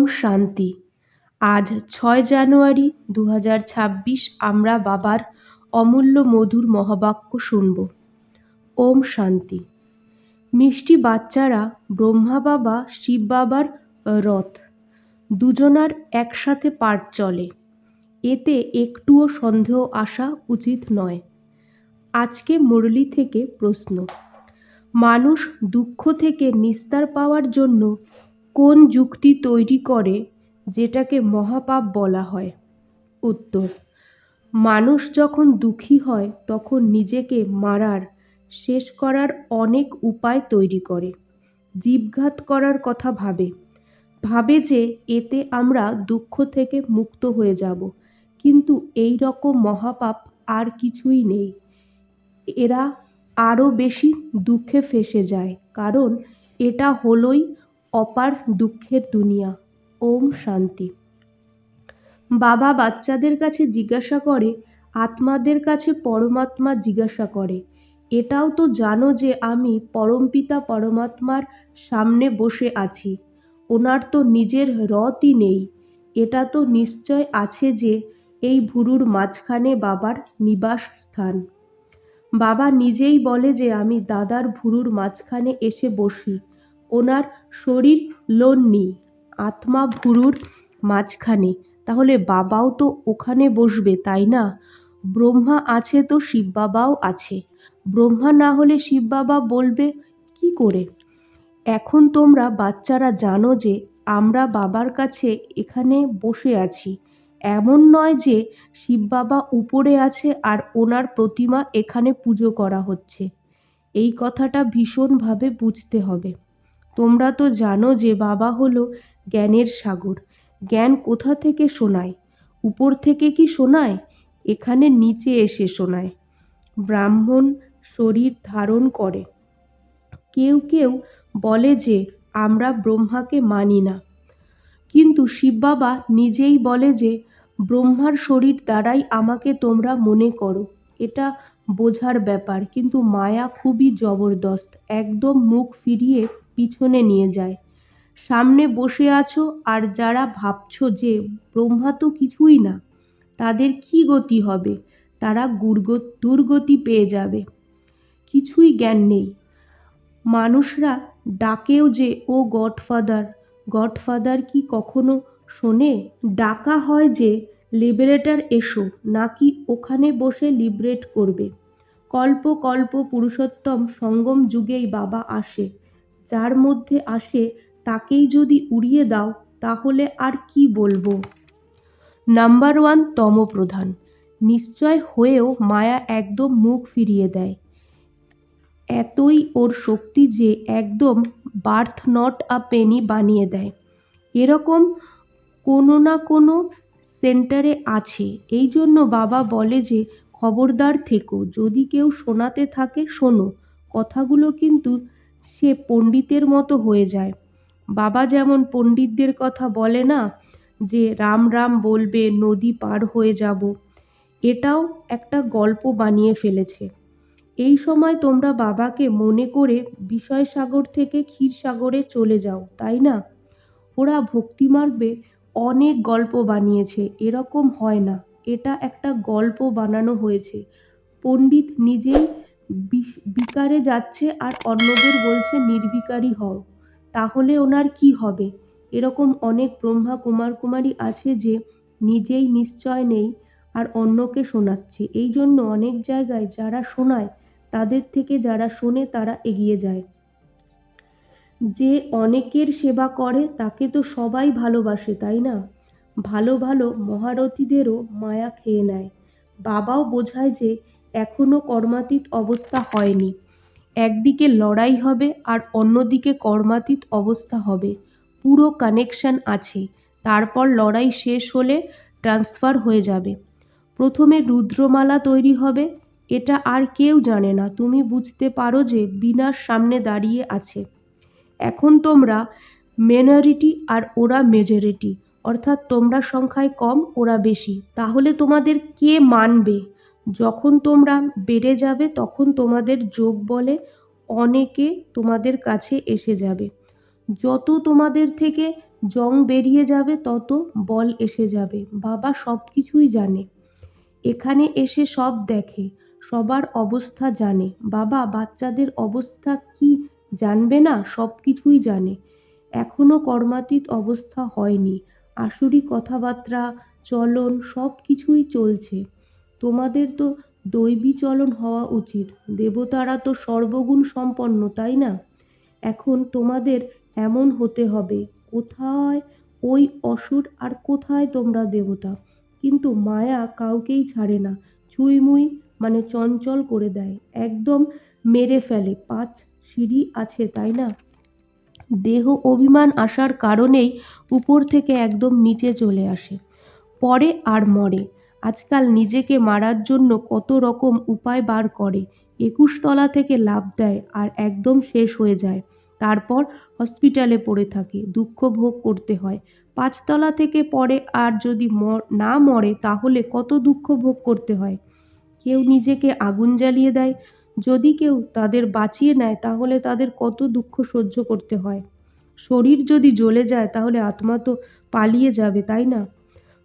ওম শান্তি। আজ 6 জানুয়ারি 2026 আমরা বাবার অমূল্য মধুর মহাবাক্য শুনব। ওম শান্তি। মিষ্টি বাচ্চারা ব্রহ্মা বাবা শিব বাবার রথ, দুজনার একসাথে পাঠ চলে, এতে একটুও সন্দেহ আসা উচিত নয়। আজকে মুরলি থেকে প্রশ্ন: মানুষ দুঃখ থেকে নিস্তার পাওয়ার জন্য কোন যুক্তি তৈরি করে যেটাকে মহাপাপ বলা হয়? উত্তর: মানুষ যখন দুঃখী হয় তখন নিজেকে মারার, শেষ করার অনেক উপায় তৈরি করে। জীবঘাত করার কথা ভাবে যে এতে আমরা দুঃখ থেকে মুক্ত হয়ে যাব, কিন্তু এই রকম মহাপাপ আর কিছুই নেই। এরা আরও বেশি দুঃখে ফেঁসে যায়, কারণ এটা হলোই অপার দুঃখের দুনিয়া। ওম শান্তি। বাবা বাচ্চাদের কাছে জিজ্ঞাসা করে, আত্মাদের কাছে পরমাত্মা জিজ্ঞাসা করে, এটাও তো জানো যে আমি পরমপিতা পরমাত্মার সামনে বসে আছি। ওনার তো নিজের রথই নেই। এটা তো নিশ্চয় আছে যে এই ভুরুর মাঝখানে বাবার নিবাস স্থান। বাবা নিজেই বলে যে আমি দাদার ভুরুর মাঝখানে এসে বসি। ওনার শরীর লোননি, আত্মা ভুরুর মাঝখানে, তাহলে বাবাও তো ওখানে বসবে, তাই না? ব্রহ্মা আছে তো শিব বাবাও আছে। ব্রহ্মা না হলে শিব বাবা বলবে কি করে? এখন তোমরা বাচ্চারা জানো যে আমরা বাবার কাছে এখানে বসে আছি। এমন নয় যে শিব বাবা উপরে আছে আর ওনার প্রতিমা এখানে পুজো করা হচ্ছে। এই কথাটা ভীষণভাবে বুঝতে হবে। তোমরা তো জানো যে বাবা হলো জ্ঞানের সাগর। জ্ঞান কোথা থেকে শোনায়? উপর থেকে কি শোনায়? এখানে নিচে এসে শোনায়। ব্রাহ্মণ শরীর ধারণ করে। কেউ কেউ বলে যে আমরা ব্রহ্মাকে মানি না, কিন্তু শিব বাবা নিজেই বলে যে ব্রহ্মার শরীর দ্বারাই আমাকে তোমরা মনে করো। এটা বোঝার ব্যাপার, কিন্তু মায়া খুবই জবরদস্ত, একদম মুখ ফিরিয়ে পিছনে নিয়ে যায়। সামনে বসে আছো আর যারা ভাবছো যে ব্রহ্মা তো কিছুই না, তাদের কি গতি হবে? তারা দুর্গতি পেয়ে যাবে। কিছুই জ্ঞান নেই। মানুষরা ডাকেও যে ও গডফাদার। গডফাদার কি কখনো শোনে? ডাকা হয় যে লিবারেটর এসো, নাকি ওখানে বসে লিবারেট করবে। কল্প কল্প পুরুষোত্তম সঙ্গম যুগেই বাবা আসে। যার মধ্যে আসে তাকেই যদি উড়িয়ে দাও, তাহলে আর কি বলবো? নাম্বার 1 তমপ্রধান নিশ্চয় হয়েও মায়া একদম মুখ ফিরিয়ে দেয়। এতই ওর শক্তি যে একদম বার্থ নট আ পেনি বানিয়ে দেয়। এরকম কোনো না কোনো সেন্টারে আছে। এই জন্য বাবা বলে যে খবরদার থেকো, যদি কেউ শোনাতে থাকে শোনো। কথাগুলো কিন্তু সে পণ্ডিতের মতো হয়ে যায়। বাবা যেমন পণ্ডিতদের কথা বলে না, যে রাম রাম বলবে নদী পার হয়ে যাব, এটাও একটা গল্প বানিয়ে ফেলেছে। এই সময় তোমরা বাবাকে মনে করে বিষয় সাগর থেকে ক্ষীর সাগরে চলে যাও, তাই না? ওরা ভক্তিমার্গে অনেক গল্প বানিয়েছে, এরকম হয় না। এটা একটা গল্প বানানো হয়েছে। পণ্ডিত নিজেই বিকারে যাচ্ছে আর অন্যদের বলছে নির্বিকারী হও, তাহলে ওনার কি হবে? এরকম অনেক ব্রহ্মা কুমার কুমারী আছে যে নিজেই নিশ্চয় নেই আর অন্যকে শোনাচ্ছে। এই জন্য অনেক জায়গায় যারা শোনায় তাদের থেকে যারা শোনে তারা এগিয়ে যায়। যে অনেকের সেবা করে তাকে তো সবাই ভালোবাসে, তাই না? ভালো ভালো মহারথীদেরও মায়া খেয়ে নেয়। বাবাও বোঝায় যে এখনো কর্মাতীত অবস্থা হয়নি। একদিকে লড়াই হবে আর অন্যদিকে কর্মাতীত অবস্থা হবে। পুরো কানেকশন আছে। তারপর লড়াই শেষ হলে ট্রান্সফার হয়ে যাবে। প্রথমে রুদ্রমালা তৈরি হবে। এটা আর কেউ জানে না। তুমি বুঝতে পারো যে বিনাশ সামনে দাঁড়িয়ে আছে। এখন তোমরা মিনরিটি আর ওরা মেজরিটি, অর্থাৎ তোমরা সংখ্যায় কম, ওরা বেশি। তাহলে তোমাদের কে মানবে? যখন তোমরা বেড়ে যাবে তখন তোমাদের যোগ বলে অনেকে তোমাদের কাছে এসে যাবে। যত তোমাদের থেকে জং বেরিয়ে যাবে তত বল এসে যাবে। বাবা সব কিছুই জানে, এখানে এসে সব দেখে, সবার অবস্থা জানে। বাবা বাচ্চাদের অবস্থা কি জানবে না? সব কিছুই জানে। এখনো কর্মাতীত অবস্থা হয়নি। আসুরি কথাবার্তা, চলন সব কিছুই চলছে। তোমাদের তো দৈবী চলন হওয়া উচিত। দেবতারা তো সর্বগুণ সম্পন্ন, তাই না? এখন তোমাদের এমন হতে হবে। কোথায় ওই অসুর আর কোথায় তোমরা দেবতা? কিন্তু মায়া কাউকেই ছাড়ে না, ছুঁইমুই মানে চঞ্চল করে দেয়, একদম মেরে ফেলে। 5 সিঁড়ি আছে, তাই না? দেহ অভিমান আসার কারণেই উপর থেকে একদম নিচে চলে আসে, পরে আর মরে। আজকাল নিজেকে মারার জন্য কত রকম উপায় বার করে। 21 তলা থেকে লাফ দেয় আর একদম শেষ হয়ে যায়। তারপর হসপিটালে পড়ে থাকে, দুঃখ ভোগ করতে হয়। 5 তলা থেকে পড়ে আর যদি না মরে তাহলে কত দুঃখ ভোগ করতে হয়। কেউ নিজেকে আগুন জ্বালিয়ে দেয়, যদি কেউ তাদের বাঁচিয়ে নেয় তাহলে তাদের কত দুঃখ সহ্য করতে হয়। শরীর যদি জ্বলে যায় তাহলে আত্মা তো পালিয়ে যাবে, তাই না?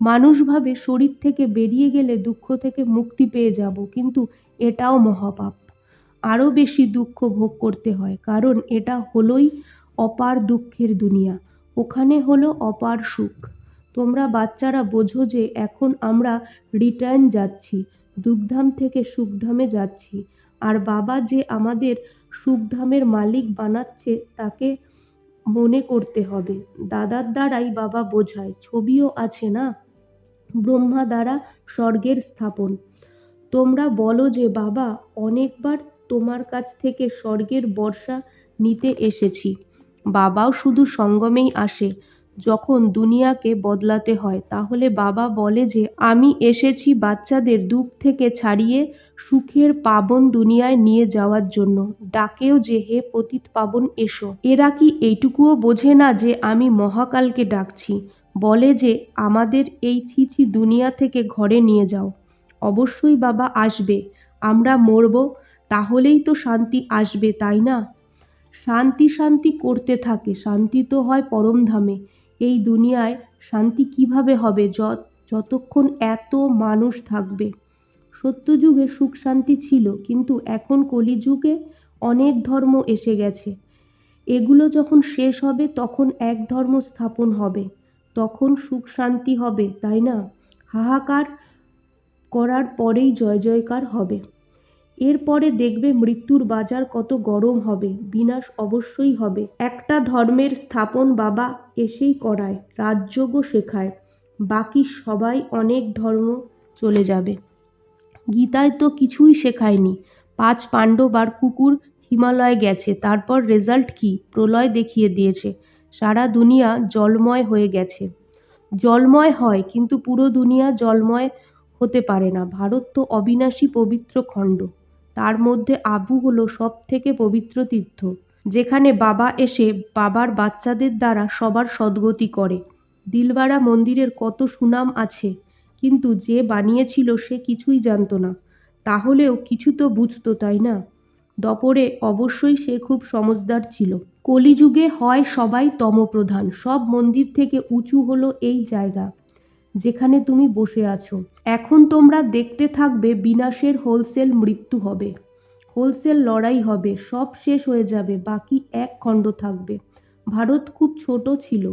মানুষ ভাবে শরীর থেকে বেরিয়ে গেলে দুঃখ থেকে মুক্তি পেয়ে যাব, কিন্তু এটাও মহাপাপ। আরও বেশি দুঃখ ভোগ করতে হয়, কারণ এটা হলোই অপার দুঃখের দুনিয়া। ওখানে হলো অপার সুখ। তোমরা বাচ্চারা বোঝো যে এখন আমরা রিটার্ন যাচ্ছি, দুঃখধাম থেকে সুখধামে যাচ্ছি। আর বাবা যে আমাদের সুখধামের মালিক বানাচ্ছে তাকে মনে করতে হবে। দাদার দ্বারাই বাবা বোঝায়, ছবিও আছে না, ব্রহ্মা দ্বারা স্বর্গের স্থাপন। তোমরা বলো যে বাবা অনেকবার তোমার কাছ থেকে স্বর্গের বর্ষা নিতে এসেছি। বাবাও শুধু সঙ্গমেই আসে, যখন দুনিয়াকে বদলাতে হয়। তাহলে বাবা বলে যে আমি এসেছি বাচ্চাদের দুঃখ থেকে ছাড়িয়ে সুখের পাবন দুনিয়ায় নিয়ে যাওয়ার জন্য। ডাকেও যে হে পতিত পাবন এসো। এরা কি এইটুকুও বোঝে না যে আমি মহাকালকে ডাকছি? বলে যে আমাদের এই ছিছি দুনিয়া থেকে ঘরে নিয়ে যাও। অবশ্যই বাবা আসবে, আমরা মরব, তাহলেই তো শান্তি আসবে, তাই না? শান্তি শান্তি করতে থাকে, শান্তি তো হয় পরমধামে। এই দুনিয়ায় শান্তি কিভাবে হবে যতক্ষণ এত মানুষ থাকবে? সত্যযুগে সুখ শান্তি ছিল, কিন্তু এখন কলিযুগে অনেক ধর্ম এসে গেছে। এগুলো যখন শেষ হবে তখন এক ধর্ম স্থাপন হবে, তখন সুখ শান্তি হবে, তাই না? হাহাকার করার পরেই জয় জয়কার হবে। এরপরে দেখবে মৃত্যুর বাজার কত গরম হবে, বিনাশ অবশ্যই হবে। একটা ধর্মের স্থাপন বাবা এসেই করায়, রাজযোগও শেখায়, বাকি সবাই অনেক ধর্ম চলে যাবে। গীতায় তো কিছুই শেখায়নি। 5 পাণ্ডব আর কুকুর হিমালয়ে গেছে, তারপর রেজাল্ট কি? প্রলয় দেখিয়ে দিয়েছে, সারা দুনিয়া জলময় হয়ে গেছে। জলময় হয়, কিন্তু পুরো দুনিয়া জলময় হতে পারে না। ভারত তো অবিনাশী পবিত্র খণ্ড, তার মধ্যে আবু হলো সব থেকে পবিত্র তীর্থ, যেখানে বাবা এসে বাবার বাচ্চাদের দ্বারা সবার সদ্গতি করে। দিলবাড়া মন্দিরের কত সুনাম আছে, কিন্তু যে বানিয়েছিল সে কিছুই জানতো না। তাহলেও কিছু তো বুঝতো, তাই না? দপরে অবশ্যই সে খুব সমজদার ছিল। কলিযুগে হয় সবাই তমপ্রধান। সব মন্দির থেকে উঁচু হলো এই জায়গা যেখানে তুমি বসে আছো। এখন তোমরা দেখতে থাকবে বিনাশের হোলসেল মৃত্যু হবে, হোলসেল লড়াই হবে, সব শেষ হয়ে যাবে, বাকি এক খণ্ড থাকবে। ভারত খুব ছোট ছিল,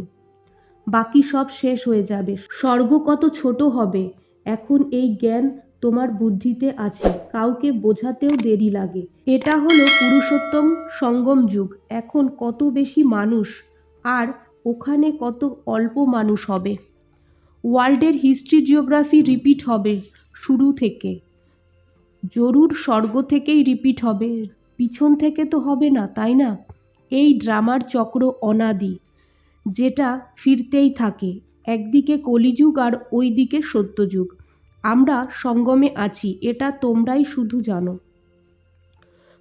বাকি সব শেষ হয়ে যাবে। স্বর্গ কত ছোট হবে, এখন এই জ্ঞান তোমার বুদ্ধিতে আছে, কাউকে বোঝাতেও দেরি লাগে। এটা হলো পুরুষোত্তম সঙ্গম যুগ। এখন কত বেশি মানুষ, আর ওখানে কত অল্প মানুষ হবে। ওয়ার্ল্ডের হিস্ট্রি জিওগ্রাফি রিপিট হবে শুরু থেকে, জরুর স্বর্গ থেকেই রিপিট হবে, পিছন থেকে তো হবে না, তাই না? এই ড্রামার চক্র অনাদি, যেটা ফিরতেই থাকে। একদিকে কলিযুগ আর ওই দিকে সত্যযুগ। আমরা সঙ্গমে আছি, এটা তোমরাই শুধু জানো।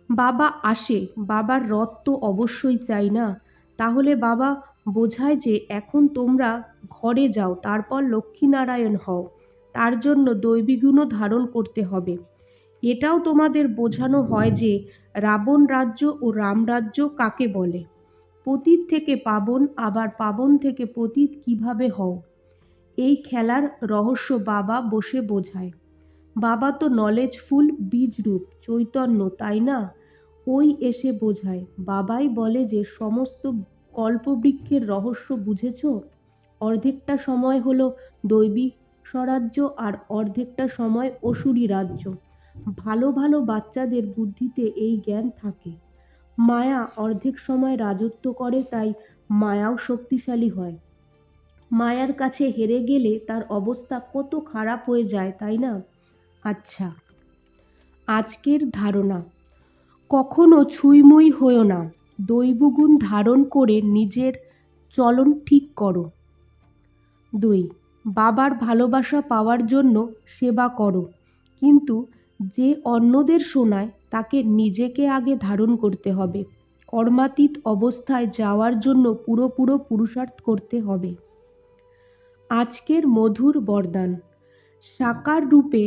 বাবা আসে, বাবার রথ তো অবশ্যই চাই না? তাহলে বাবা বোঝায় যে এখন তোমরা ঘরে যাও, তারপর লক্ষ্মীনারায়ণ হও, তার জন্য দৈবীগুণও ধারণ করতে হবে। এটাও তোমাদের বোঝানো হয় যে রাবণ রাজ্য ও রামরাজ্য কাকে বলে। পতিত থেকে পাবন, আবার পাবন থেকে পতিত কিভাবে হও, এই খেলার রহস্য বাবা বসে বোঝায়। বাবা তো নলেজফুল বীজরূপ চৈতন্য, তাই না? ওই এসে বোঝায়। বাবাই বলে যে সমস্ত কল্পবৃক্ষের রহস্য বুঝেছ? অর্ধেকটা সময় হলো দৈবী স্বরাজ্য আর অর্ধেকটা সময় অসুরী রাজ্য। ভালো ভালো বাচ্চাদের বুদ্ধিতে এই জ্ঞান থাকে। মায়া অর্ধেক সময় রাজত্ব করে, তাই মায়াও শক্তিশালী হয়। মায়ার কাছে হেরে গেলে তার অবস্থা কত খারাপ হয়ে যায়, তাই না? আচ্ছা, আজকের ধারণা: কখনো ছুঁইমুই হয়ো না। দৈবগুণ ধারণ করে নিজের চলন ঠিক করো। 2. বাবার ভালোবাসা পাওয়ার জন্য সেবা করো, কিন্তু যে অন্যদের শোনায় তাকে নিজেকে আগে ধারণ করতে হবে। কর্মাতীত অবস্থায় যাওয়ার জন্য পুরো পুরুষার্থ করতে হবে। আজকের মধুর বরদান: সাকার রূপে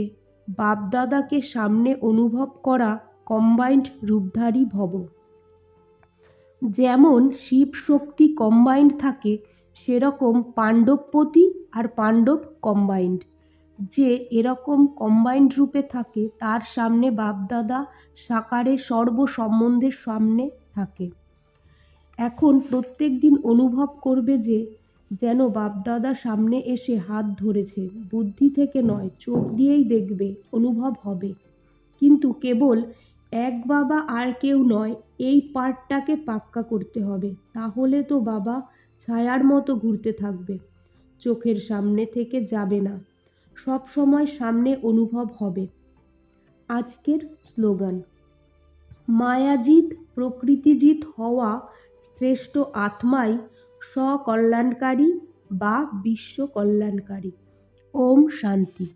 বাপদাদাকে সামনে অনুভব করা কম্বাইন্ড রূপধারী ভব। যেমন শিব শক্তি কম্বাইন্ড থাকে, সেরকম পাণ্ডবপতি আর পাণ্ডব কম্বাইন্ড। যে এরকম কম্বাইন্ড রূপে থাকে তার সামনে বাপদাদা সাকারে সর্ব সম্বন্ধের সামনে থাকে। এখন প্রত্যেক দিন অনুভব করবে যে যেন বাপদাদা সামনে এসে হাত ধরেছে। বুদ্ধি থেকে নয়, চোখ দিয়েই দেখবে, অনুভব হবে। কিন্তু কেবল এক বাবা আর কেউ নয়, এই পার্টটাকে পাক্কা করতে হবে। তাহলে তো বাবা ছায়ার মতো ঘুরতে থাকবে, চোখের সামনে থেকে যাবে না, সব সময় সামনে অনুভব হবে। আজকের স্লোগান: মায়াজিৎ প্রকৃতিজিৎ হওয়া শ্রেষ্ঠ আত্মাই স্বকল্যাণকারী বা বিশ্ব কল্যাণকারী। ওম শান্তি।